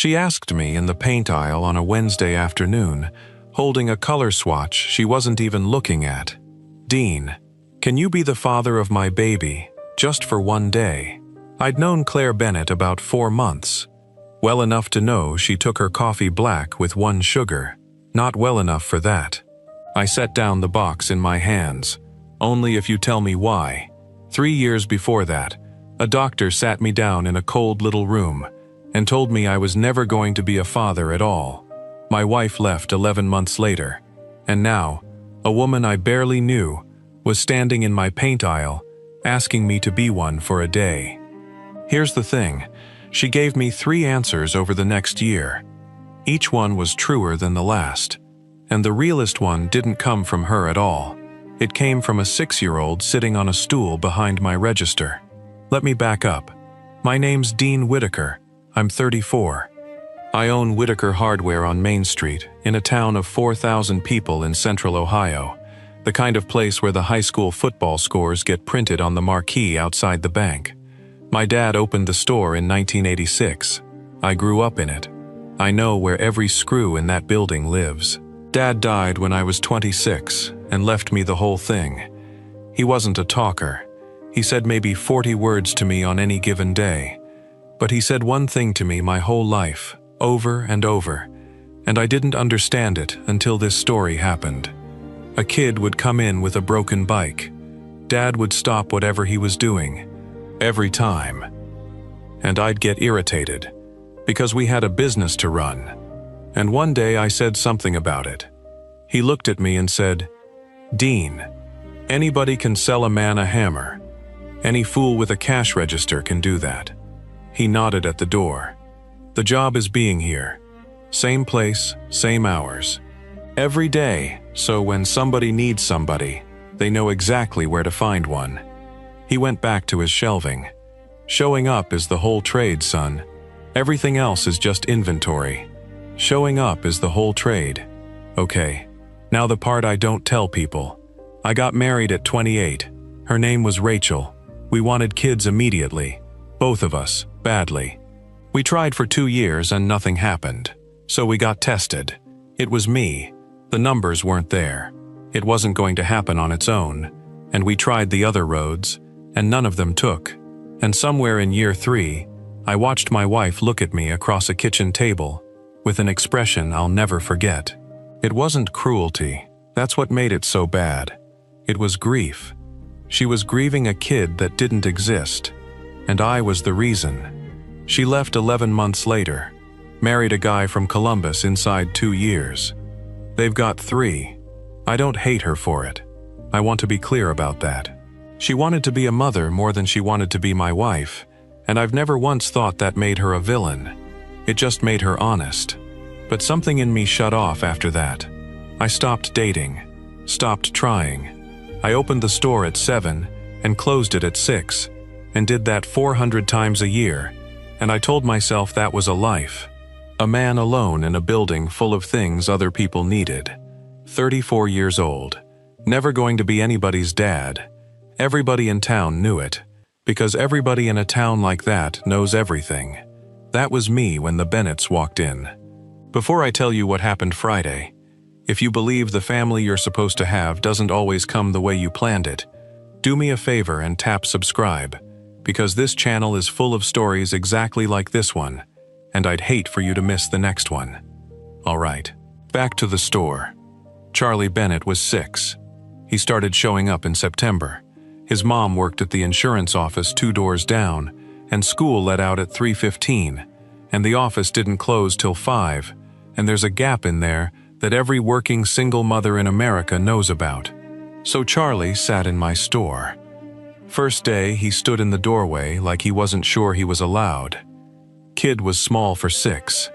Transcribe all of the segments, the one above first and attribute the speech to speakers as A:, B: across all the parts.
A: She asked me in the paint aisle on a Wednesday afternoon, holding a color swatch she wasn't even looking at. "Dean, can you be the father of my baby, just for one day?" I'd known Claire Bennett about 4 months. Well enough to know she took her coffee black with 1 sugar. Not well enough for that. I set down the box in my hands. "Only if you tell me why." 3 years before that, a doctor sat me down in a cold little room and told me I was never going to be a father at all. My wife left 11 months later, and now, a woman I barely knew was standing in my paint aisle asking me to be one for a day. Here's the thing, she gave me 3 answers over the next year. Each one was truer than the last, and the realest one didn't come from her at all. It came from a 6-year-old sitting on a stool behind my register. Let me back up. My name's Dean Whitaker. I'm 34. I own Whitaker Hardware on Main Street, in a town of 4,000 people in central Ohio, the kind of place where the high school football scores get printed on the marquee outside the bank. My dad opened the store in 1986. I grew up in it. I know where every screw in that building lives. Dad died when I was 26 and left me the whole thing. He wasn't a talker. He said maybe 40 words to me on any given day. But he said one thing to me my whole life, over and over, and I didn't understand it until this story happened. A kid would come in with a broken bike. Dad would stop whatever he was doing, every time. And I'd get irritated, because we had a business to run. And one day I said something about it. He looked at me and said, "Dean, anybody can sell a man a hammer. Any fool with a cash register can do that." He nodded at the door. "The job is being here. Same place, same hours. Every day, so when somebody needs somebody, they know exactly where to find one." He went back to his shelving. "Showing up is the whole trade, son. Everything else is just inventory. Showing up is the whole trade." Okay, now the part I don't tell people. I got married at 28. Her name was Rachel. We wanted kids immediately. Both of us, badly. We tried for 2 years and nothing happened. So we got tested. It was me. The numbers weren't there. It wasn't going to happen on its own. And we tried the other roads, and none of them took. And somewhere in year 3, I watched my wife look at me across a kitchen table with an expression I'll never forget. It wasn't cruelty. That's what made it so bad. It was grief. She was grieving a kid that didn't exist, and I was the reason. She left 11 months later, married a guy from Columbus inside 2 years. They've got 3. I don't hate her for it. I want to be clear about that. She wanted to be a mother more than she wanted to be my wife, and I've never once thought that made her a villain. It just made her honest. But something in me shut off after that. I stopped dating, stopped trying. I opened the store at 7 and closed it at 6, and did that 400 times a year, and I told myself that was a life. A man alone in a building full of things other people needed. 34 years old, never going to be anybody's dad. Everybody in town knew it, because everybody in a town like that knows everything. That was me when the Bennetts walked in. Before I tell you what happened Friday, if you believe the family you're supposed to have doesn't always come the way you planned it, do me a favor and tap subscribe, because this channel is full of stories exactly like this one, and I'd hate for you to miss the next one. Alright, back to the store. Charlie Bennett was 6. He started showing up in September. His mom worked at the insurance office 2 doors down, and school let out at 3:15, and the office didn't close till 5, and there's a gap in there that every working single mother in America knows about. So Charlie sat in my store. First day, he stood in the doorway like he wasn't sure he was allowed. Kid was small for 6.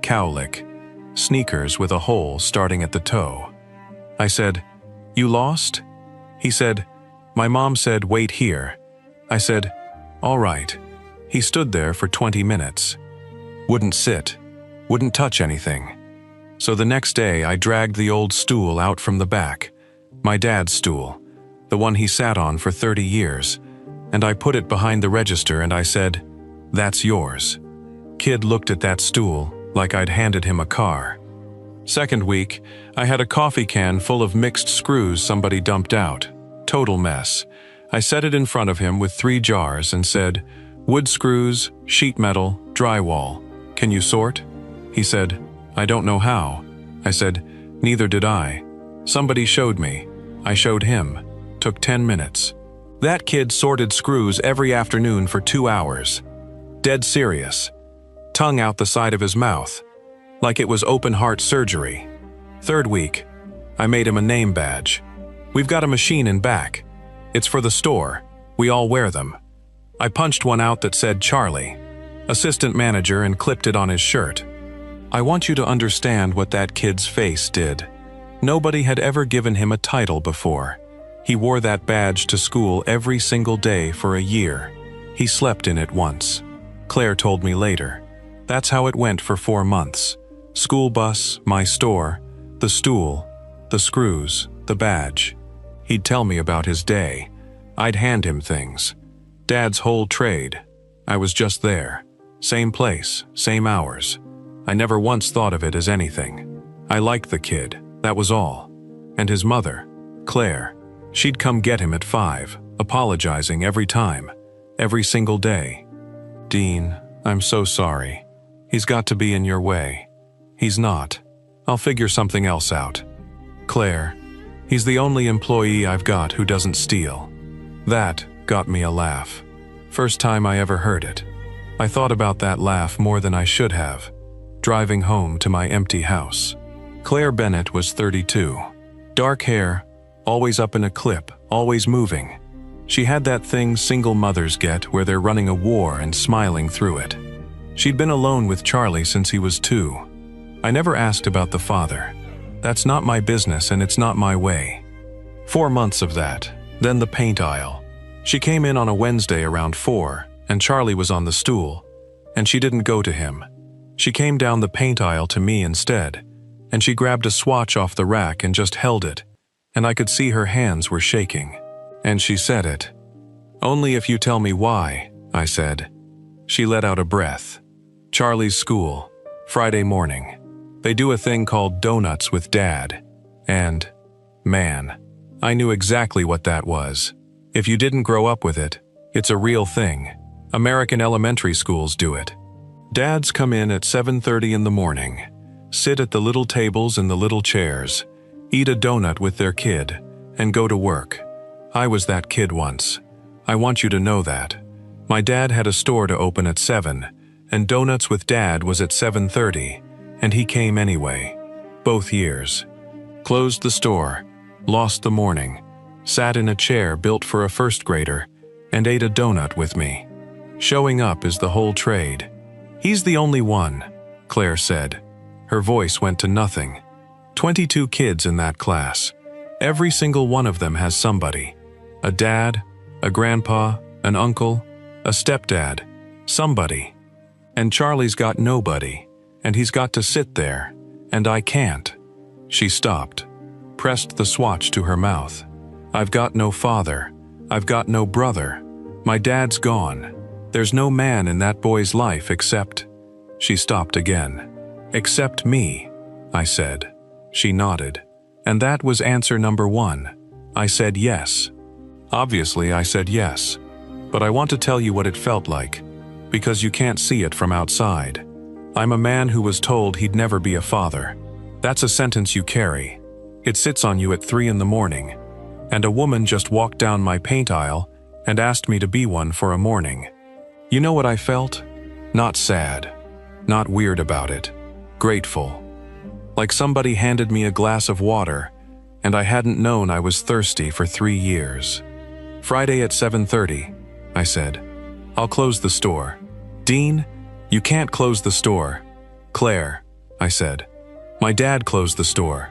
A: Cowlick. Sneakers with a hole starting at the toe. I said, "You lost?" He said, "My mom said wait here." I said, "All right." He stood there for 20 minutes. Wouldn't sit. Wouldn't touch anything. So the next day I dragged the old stool out from the back, my dad's stool, the one he sat on for 30 years, and I put it behind the register and I said, "That's yours." Kid looked at that stool like I'd handed him a car. Second week, I had a coffee can full of mixed screws somebody dumped out. Total mess. I set it in front of him with 3 jars and said, "Wood screws, sheet metal, drywall. Can you sort?" He said, "I don't know how." I said, "Neither did I." Somebody showed me. I showed him. Took 10 minutes. That kid sorted screws every afternoon for 2 hours. Dead serious. Tongue out the side of his mouth. Like it was open heart surgery. Third week, I made him a name badge. We've got a machine in back. It's for the store. We all wear them. I punched one out that said Charlie, assistant manager, and clipped it on his shirt. I want you to understand what that kid's face did. Nobody had ever given him a title before. He wore that badge to school every single day for a year. He slept in it once. Claire told me later. That's how it went for 4 months. School bus, my store, the stool, the screws, the badge. He'd tell me about his day. I'd hand him things. Dad's whole trade. I was just there. Same place, same hours. I never once thought of it as anything. I liked the kid, that was all. And his mother, Claire, she'd come get him at 5, apologizing every time, every single day. "Dean, I'm so sorry. He's got to be in your way." "He's not. I'll figure something else out." "Claire, he's the only employee I've got who doesn't steal." That got me a laugh. First time I ever heard it. I thought about that laugh more than I should have, driving home to my empty house. Claire Bennett was 32. Dark hair, always up in a clip, always moving. She had that thing single mothers get where they're running a war and smiling through it. She'd been alone with Charlie since he was 2. I never asked about the father. That's not my business and it's not my way. 4 months of that, then the paint aisle. She came in on a Wednesday around 4, and Charlie was on the stool, and she didn't go to him. She came down the paint aisle to me instead, and she grabbed a swatch off the rack and just held it, and I could see her hands were shaking. And she said it. "Only if you tell me why," I said. She let out a breath. Charlie's school, Friday morning. They do a thing called donuts with Dad. And, man, I knew exactly what that was. If you didn't grow up with it, it's a real thing. American elementary schools do it. Dads come in at 7:30 in the morning, sit at the little tables in the little chairs, eat a donut with their kid, and go to work. I was that kid once. I want you to know that. My dad had a store to open at 7, and Donuts with Dad was at 7:30, and he came anyway. Both years. Closed the store, lost the morning, sat in a chair built for a first grader, and ate a donut with me. Showing up is the whole trade. "He's the only one," Claire said. Her voice went to nothing. 22 kids in that class. Every single one of them has somebody. A dad, a grandpa, an uncle, a stepdad, somebody. And Charlie's got nobody, and he's got to sit there, and I can't. She stopped, pressed the swatch to her mouth. "I've got no father. I've got no brother. My dad's gone. There's no man in that boy's life except..." She stopped again. "Except me," I said. She nodded. And that was answer number 1. I said yes. Obviously, I said yes. But I want to tell you what it felt like, because you can't see it from outside. I'm a man who was told he'd never be a father. That's a sentence you carry. It sits on you at 3 in the morning. And a woman just walked down my paint aisle and asked me to be one for a morning. You know what I felt? Not sad. Not weird about it. Grateful. Like somebody handed me a glass of water, and I hadn't known I was thirsty for 3 years. "Friday at 7:30, I said. "I'll close the store." "Dean, you can't close the store." "Claire," I said. "My dad closed the store."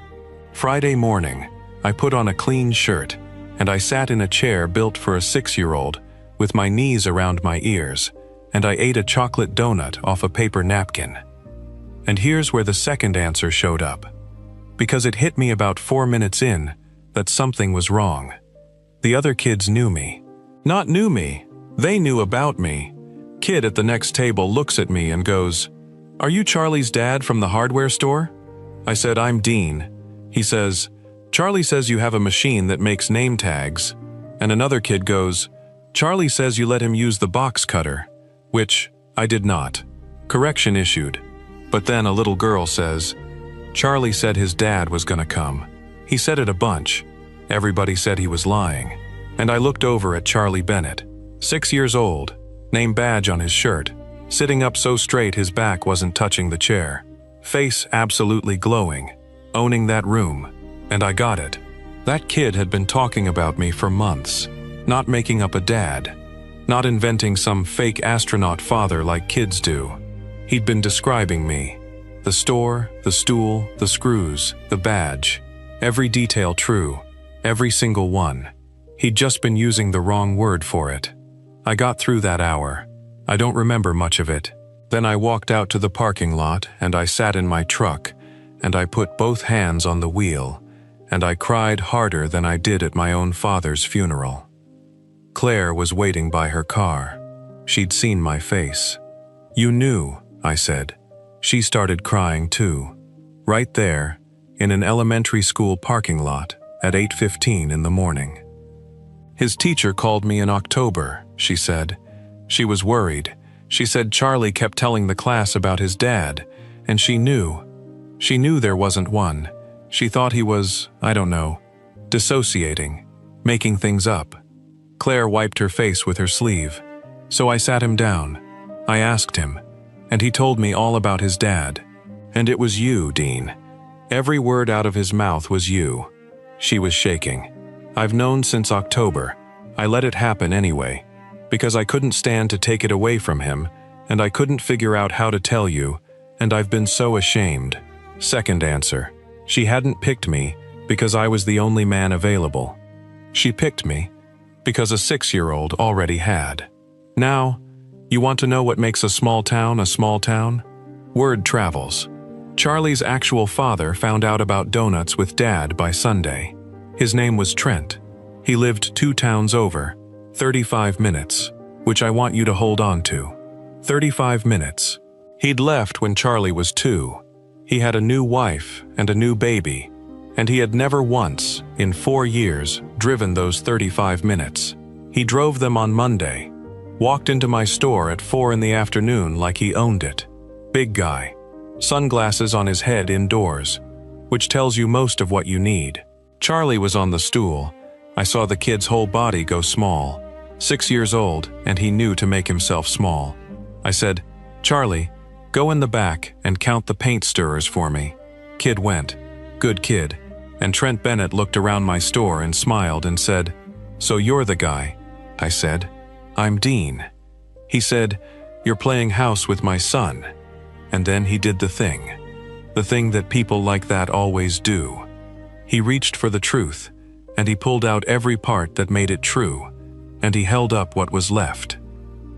A: Friday morning, I put on a clean shirt, and I sat in a chair built for a 6-year-old, with my knees around my ears, and I ate a chocolate donut off a paper napkin. And here's where the second answer showed up. Because it hit me about 4 minutes in that something was wrong. The other kids knew me. Not knew me, they knew about me. Kid at the next table looks at me and goes, "Are you Charlie's dad from the hardware store?" I said, "I'm Dean." He says, "Charlie says you have a machine that makes name tags." And another kid goes, "Charlie says you let him use the box cutter," which I did not. Correction issued. But then a little girl says, "Charlie said his dad was gonna come. He said it a bunch." Everybody said he was lying. And I looked over at Charlie Bennett, 6 years old, name badge on his shirt, sitting up so straight his back wasn't touching the chair, face absolutely glowing, owning that room, and I got it. That kid had been talking about me for months, not making up a dad, not inventing some fake astronaut father like kids do. He'd been describing me. The store, the stool, the screws, the badge, every detail true, every single one. He'd just been using the wrong word for it. I got through that hour. I don't remember much of it. Then I walked out to the parking lot and I sat in my truck and I put both hands on the wheel and I cried harder than I did at my own father's funeral. Claire was waiting by her car. She'd seen my face. "You knew," I said. She started crying too. Right there, in an elementary school parking lot at 8:15 in the morning. "His teacher called me in October," she said. She was worried. She said Charlie kept telling the class about his dad, and she knew. She knew there wasn't one. She thought he was, I don't know, dissociating, making things up. Claire wiped her face with her sleeve. So I sat him down. I asked him, and he told me all about his dad. "And it was you, Dean. Every word out of his mouth was you." She was shaking. "I've known since October. I let it happen anyway, because I couldn't stand to take it away from him, and I couldn't figure out how to tell you, and I've been so ashamed." Second answer. She hadn't picked me because I was the only man available. She picked me because a 6-year-old already had. Now, you want to know what makes a small town a small town? Word travels. Charlie's actual father found out about donuts with Dad by Sunday. His name was Trent. He lived 2 towns over, 35 minutes, which I want you to hold on to. 35 minutes. He'd left when Charlie was 2. He had a new wife and a new baby, and he had never once, in 4 years, driven those 35 minutes. He drove them on Monday, walked into my store at 4 in the afternoon like he owned it. Big guy. Sunglasses on his head indoors, which tells you most of what you need. Charlie was on the stool. I saw the kid's whole body go small. 6 years old, and he knew to make himself small. I said, "Charlie, go in the back and count the paint stirrers for me." Kid went. Good kid. And Trent Bennett looked around my store and smiled and said, "So you're the guy." I said, "I'm Dean." He said, "You're playing house with my son." And then he did the thing that people like that always do. He reached for the truth, and he pulled out every part that made it true, and he held up what was left.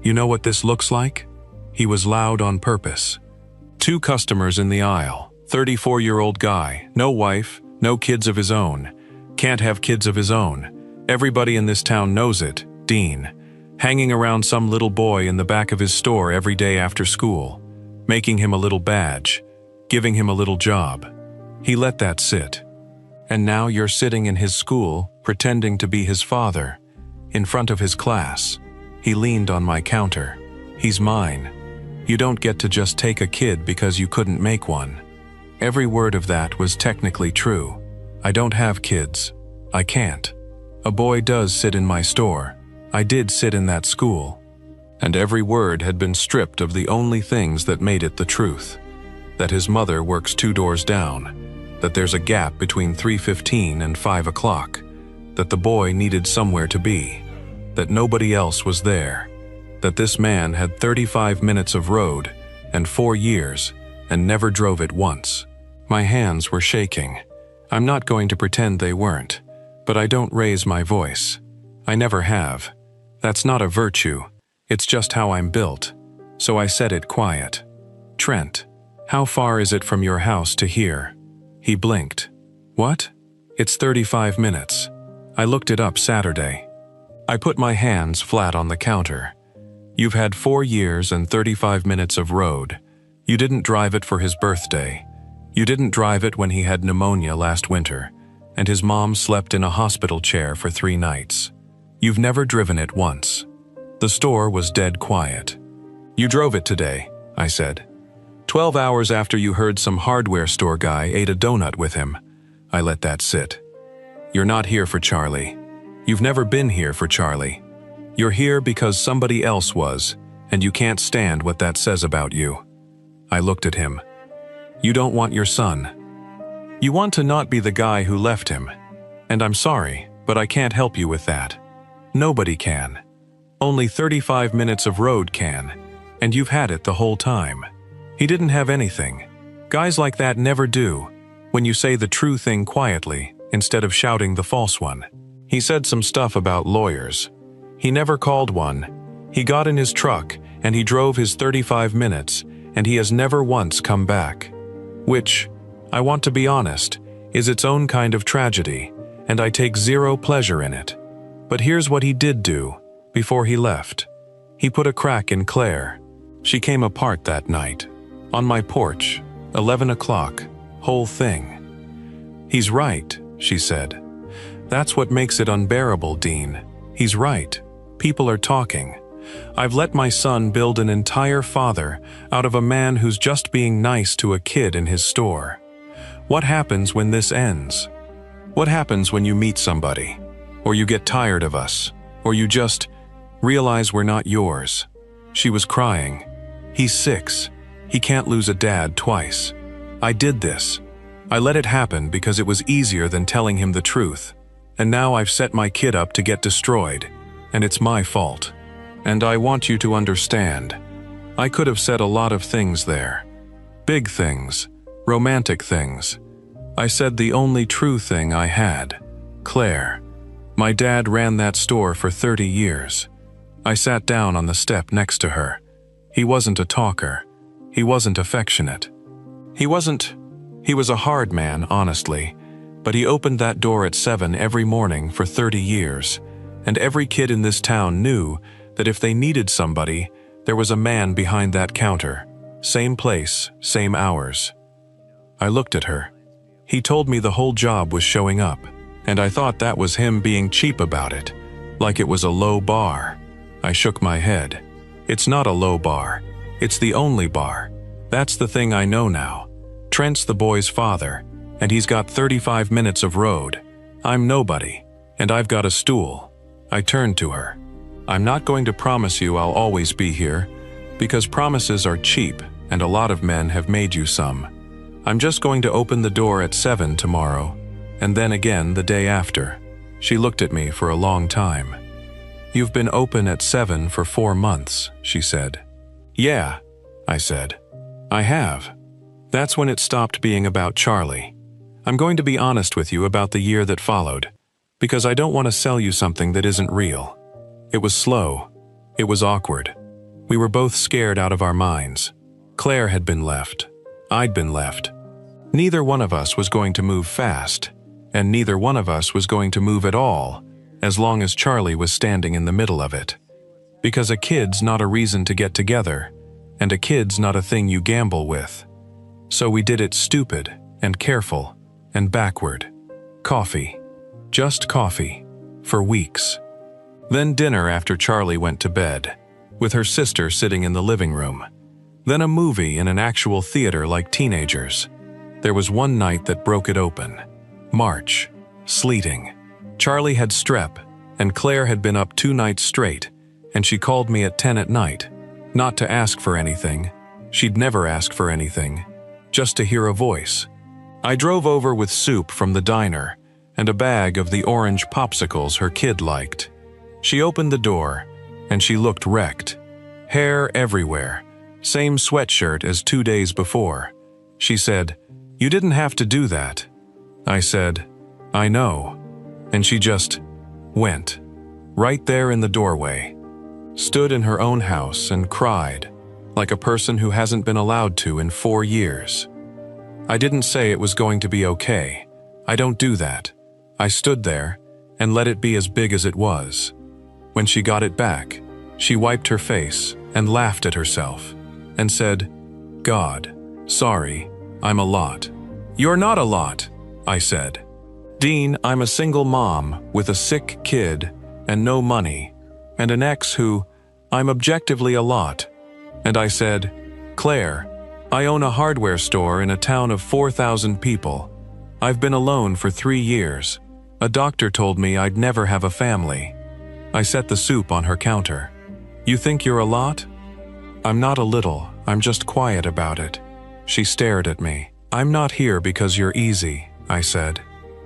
A: You know what this looks like? He was loud on purpose. 2 customers in the aisle, 34-year-old guy, no wife, no kids of his own, can't have kids of his own. Everybody in this town knows it, Dean, hanging around some little boy in the back of his store every day after school, making him a little badge, giving him a little job. He let that sit. And now you're sitting in his school, pretending to be his father, in front of his class. He leaned on my counter. He's mine. You don't get to just take a kid because you couldn't make one. Every word of that was technically true. I don't have kids. I can't. A boy does sit in my store. I did sit in that school. And every word had been stripped of the only things that made it the truth. That his mother works 2 doors down. That there's a gap between 3:15 and 5 o'clock. That the boy needed somewhere to be. That nobody else was there. That this man had 35 minutes of road and 4 years and never drove it once. My hands were shaking. I'm not going to pretend they weren't, but I don't raise my voice. I never have. That's not a virtue. It's just how I'm built. So I said it quiet. "Trent, how far is it from your house to here?" He blinked. "What?" "It's 35 minutes. I looked it up Saturday." I put my hands flat on the counter. You've had 4 years and 35 minutes of road. You didn't drive it for his birthday. You didn't drive it when he had pneumonia last winter, and his mom slept in a hospital chair for 3 nights. You've never driven it once. The store was dead quiet. You drove it today, I said. 12 hours after you heard some hardware store guy ate a donut with him. I let that sit. You're not here for Charlie. You've never been here for Charlie. You're here because somebody else was, and you can't stand what that says about you. I looked at him. You don't want your son. You want to not be the guy who left him. And I'm sorry, but I can't help you with that. Nobody can. Only 35 minutes of road can, and you've had it the whole time. He didn't have anything. Guys like that never do, when you say the true thing quietly instead of shouting the false one. He said some stuff about lawyers. He never called one. He got in his truck and he drove his 35 minutes, and he has never once come back. Which, I want to be honest, is its own kind of tragedy, and I take zero pleasure in it. But here's what he did do before he left. He put a crack in Claire. She came apart that night. On my porch, 11 o'clock, whole thing. He's right, she said. That's what makes it unbearable, Dean. He's right. People are talking. I've let my son build an entire father out of a man who's just being nice to a kid in his store. What happens when this ends? What happens when you meet somebody? Or you get tired of us? Or you just realize we're not yours? She was crying. He's 6. He can't lose a dad twice. I did this. I let it happen because it was easier than telling him the truth. And now I've set my kid up to get destroyed. And it's my fault. And I want you to understand. I could have said a lot of things there. Big things. Romantic things. I said the only true thing I had. Claire. My dad ran that store for 30 years. I sat down on the step next to her. He wasn't a talker. He wasn't affectionate. He was a hard man, honestly. But he opened that door at 7 every morning for 30 years. And every kid in this town knew that if they needed somebody, there was a man behind that counter. Same place, same hours. I looked at her. He told me the whole job was showing up, and I thought that was him being cheap about it, like it was a low bar. I shook my head. It's not a low bar. It's the only bar. That's the thing I know now. Trent's the boy's father, and he's got 35 minutes of road. I'm nobody, and I've got a stool. I turned to her. I'm not going to promise you I'll always be here, because promises are cheap, and a lot of men have made you some. I'm just going to open the door at 7 tomorrow, and then again the day after. She looked at me for a long time. You've been open at 7 for 4 months, she said. Yeah, I said. I have. That's when it stopped being about Charlie. I'm going to be honest with you about the year that followed, because I don't want to sell you something that isn't real. It was slow. It was awkward. We were both scared out of our minds. Claire had been left. I'd been left. Neither one of us was going to move fast, and neither one of us was going to move at all, as long as Charlie was standing in the middle of it. Because a kid's not a reason to get together, and a kid's not a thing you gamble with. So we did it stupid and careful and backward. Coffee. Just coffee. For weeks. Then dinner after Charlie went to bed, with her sister sitting in the living room. Then a movie in an actual theater like teenagers. There was one night that broke it open. March. Sleeting. Charlie had strep, and Claire had been up 2 nights straight, and she called me at 10 at night. Not to ask for anything. She'd never ask for anything. Just to hear a voice. I drove over with soup from the diner, and a bag of the orange popsicles her kid liked. She opened the door, and she looked wrecked. Hair everywhere. Same sweatshirt as 2 days before. She said, "You didn't have to do that." I said, "I know." And she just went. Right there in the doorway. Stood in her own house and cried, like a person who hasn't been allowed to in 4 years. I didn't say it was going to be okay. I don't do that. I stood there and let it be as big as it was. When she got it back, She wiped her face and laughed at herself and said, "God, sorry, I'm a lot." "You're not a lot," I said. "Dean, I'm a single mom with a sick kid and no money, and an ex who, I'm objectively a lot." And I said, "Claire, I own a hardware store in a town of 4,000 people. I've been alone for 3 years. A doctor told me I'd never have a family." I set the soup on her counter. "You think you're a lot?" "I'm not a little, I'm just quiet about it." She stared at me. "I'm not here because you're easy," I said.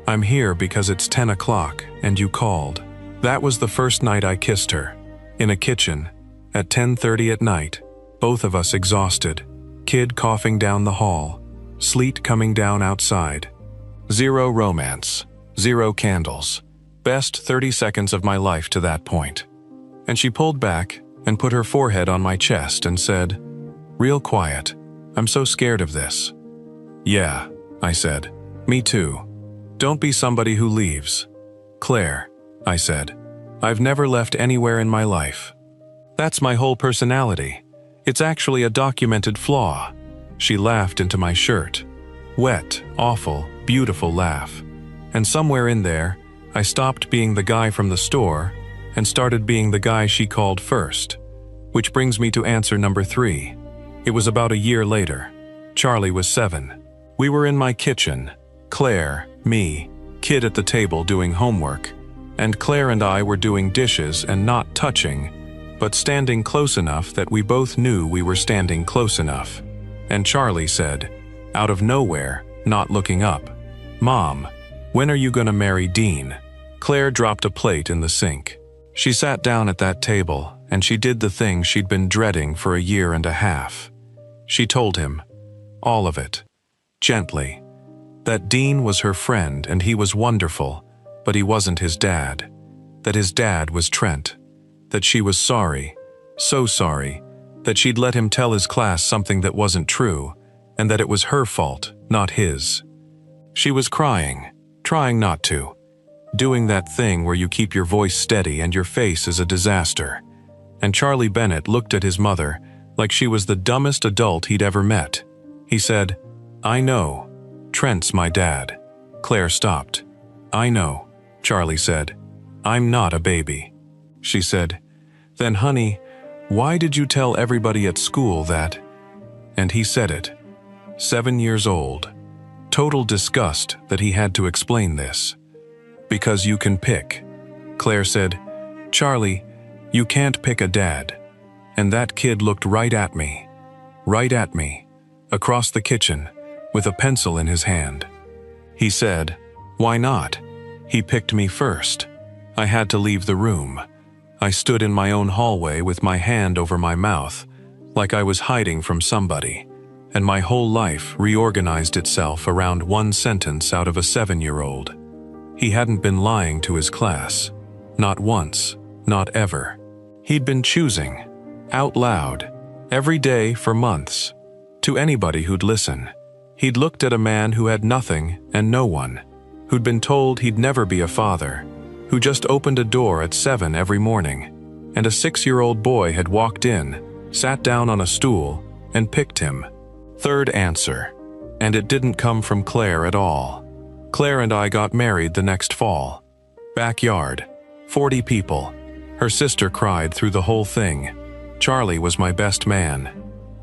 A: "I'm here because it's 10 o'clock and you called." That was the first night I kissed her. In a kitchen, at 10:30 at night, both of us exhausted, kid coughing down the hall, sleet coming down outside. Zero romance, zero candles. Best 30 seconds of my life to that point. And she pulled back and put her forehead on my chest and said, "Real quiet, I'm so scared of this." "Yeah," I said. "Me too. Don't be somebody who leaves." "Claire," I said, "I've never left anywhere in my life. That's my whole personality. It's actually a documented flaw." She laughed into my shirt. Wet, awful, beautiful laugh. And somewhere in there, I stopped being the guy from the store and started being the guy she called first. Which brings me to answer number 3. It was about a year later. Charlie was 7. We were in my kitchen. Claire, me, kid at the table doing homework, and Claire and I were doing dishes and not touching, but standing close enough that we both knew we were standing close enough. And Charlie said, out of nowhere, not looking up, "Mom, when are you gonna marry Dean?" Claire dropped a plate in the sink. She sat down at that table and she did the thing she'd been dreading for a year and a half. She told him, all of it, gently, that Dean was her friend and he was wonderful, but he wasn't his dad. That his dad was Trent. That she was sorry, so sorry, that she'd let him tell his class something that wasn't true, and that it was her fault, not his. She was crying, trying not to, doing that thing where you keep your voice steady and your face is a disaster. And Charlie Bennett looked at his mother like she was the dumbest adult he'd ever met. He said, "I know. Trent's my dad." Claire stopped. "I know," Charlie said. "I'm not a baby." She said, "Then honey, why did you tell everybody at school that?" And he said it. 7 years old. Total disgust that he had to explain this. "Because you can pick." Claire said, "Charlie, you can't pick a dad." And that kid looked right at me, across the kitchen, with a pencil in his hand. He said, "Why not? He picked me first." I had to leave the room. I stood in my own hallway with my hand over my mouth, like I was hiding from somebody, and my whole life reorganized itself around one sentence out of a 7-year-old. He hadn't been lying to his class. Not once, not ever. He'd been choosing, out loud, every day for months, to anybody who'd listen. He'd looked at a man who had nothing and no one, who'd been told he'd never be a father, who just opened a door at 7 every morning, and a 6-year-old boy had walked in, sat down on a stool, and picked him. Third answer, and it didn't come from Claire at all. Claire and I got married the next fall. Backyard, 40 people. Her sister cried through the whole thing. Charlie was my best man.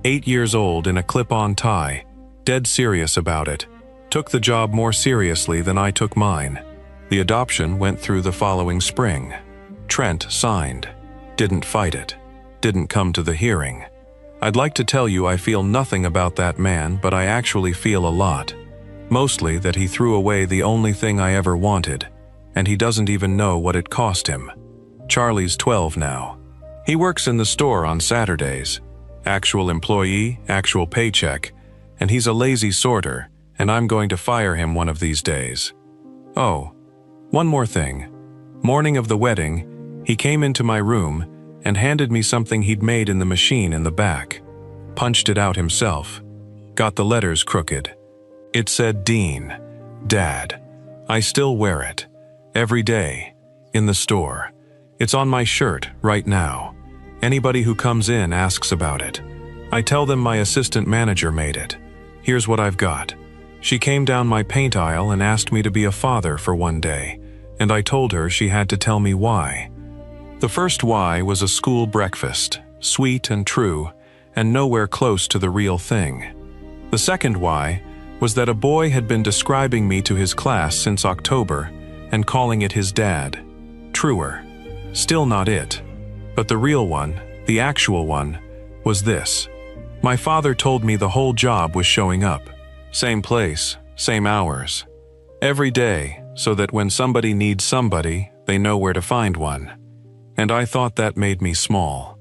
A: 8 years old in a clip-on tie, dead serious about it. Took the job more seriously than I took mine. The adoption went through the following spring. Trent signed. Didn't fight it. Didn't come to the hearing. I'd like to tell you I feel nothing about that man, but I actually feel a lot. Mostly that he threw away the only thing I ever wanted, and he doesn't even know what it cost him. Charlie's 12 now. He works in the store on Saturdays. Actual employee, actual paycheck, and he's a lazy sorter, and I'm going to fire him one of these days. Oh, one more thing. Morning of the wedding, he came into my room and handed me something he'd made in the machine in the back. Punched it out himself. Got the letters crooked. It said Dean, Dad. I still wear it. Every day. In the store. It's on my shirt right now. Anybody who comes in asks about it. I tell them my assistant manager made it. Here's what I've got. She came down my paint aisle and asked me to be a father for one day, and I told her she had to tell me why. The first why was a school breakfast, sweet and true, and nowhere close to the real thing. The second why was that a boy had been describing me to his class since October and calling it his dad. Truer. Still not it. But the real one, the actual one, was this. My father told me the whole job was showing up. Same place, same hours. Every day, so that when somebody needs somebody, they know where to find one. And I thought that made me small.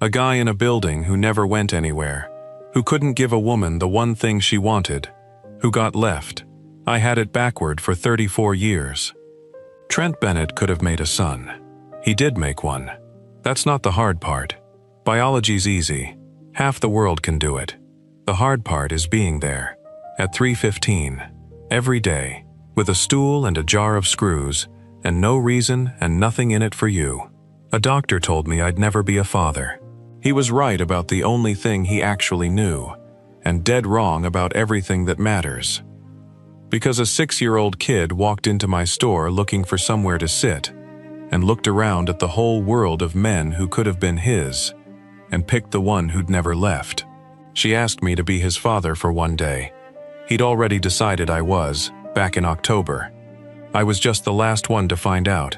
A: A guy in a building who never went anywhere, who couldn't give a woman the one thing she wanted, who got left. I had it backward for 34 years. Trent Bennett could have made a son. He did make one. That's not the hard part. Biology's easy. Half the world can do it. The hard part is being there. At 3:15, every day, with a stool and a jar of screws, and no reason and nothing in it for you. A doctor told me I'd never be a father. He was right about the only thing he actually knew, and dead wrong about everything that matters. Because a 6-year-old kid walked into my store looking for somewhere to sit, and looked around at the whole world of men who could have been his, and picked the one who'd never left. She asked me to be his father for one day. He'd already decided I was, back in October. I was just the last one to find out.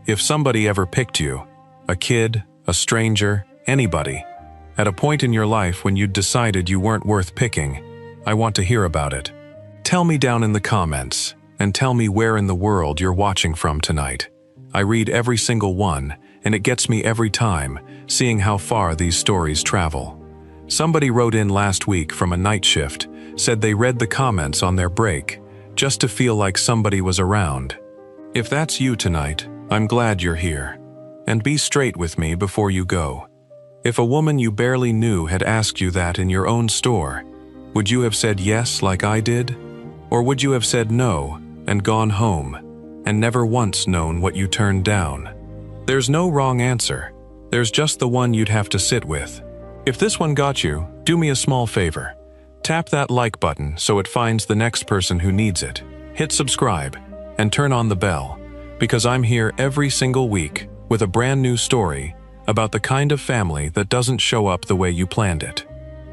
A: If somebody ever picked you, a kid, a stranger, anybody, at a point in your life when you'd decided you weren't worth picking, I want to hear about it. Tell me down in the comments, and tell me where in the world you're watching from tonight. I read every single one, and it gets me every time, seeing how far these stories travel. Somebody wrote in last week from a night shift, said they read the comments on their break, just to feel like somebody was around. If that's you tonight, I'm glad you're here. And be straight with me before you go. If a woman you barely knew had asked you that in your own store, would you have said yes like I did? Or would you have said no and gone home, and never once known what you turned down? There's no wrong answer. There's just the one you'd have to sit with. If this one got you, do me a small favor. Tap that like button so it finds the next person who needs it. Hit subscribe and turn on the bell, because I'm here every single week with a brand new story about the kind of family that doesn't show up the way you planned it.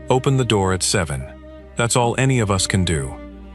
A: Open the door at 7. That's all any of us can do.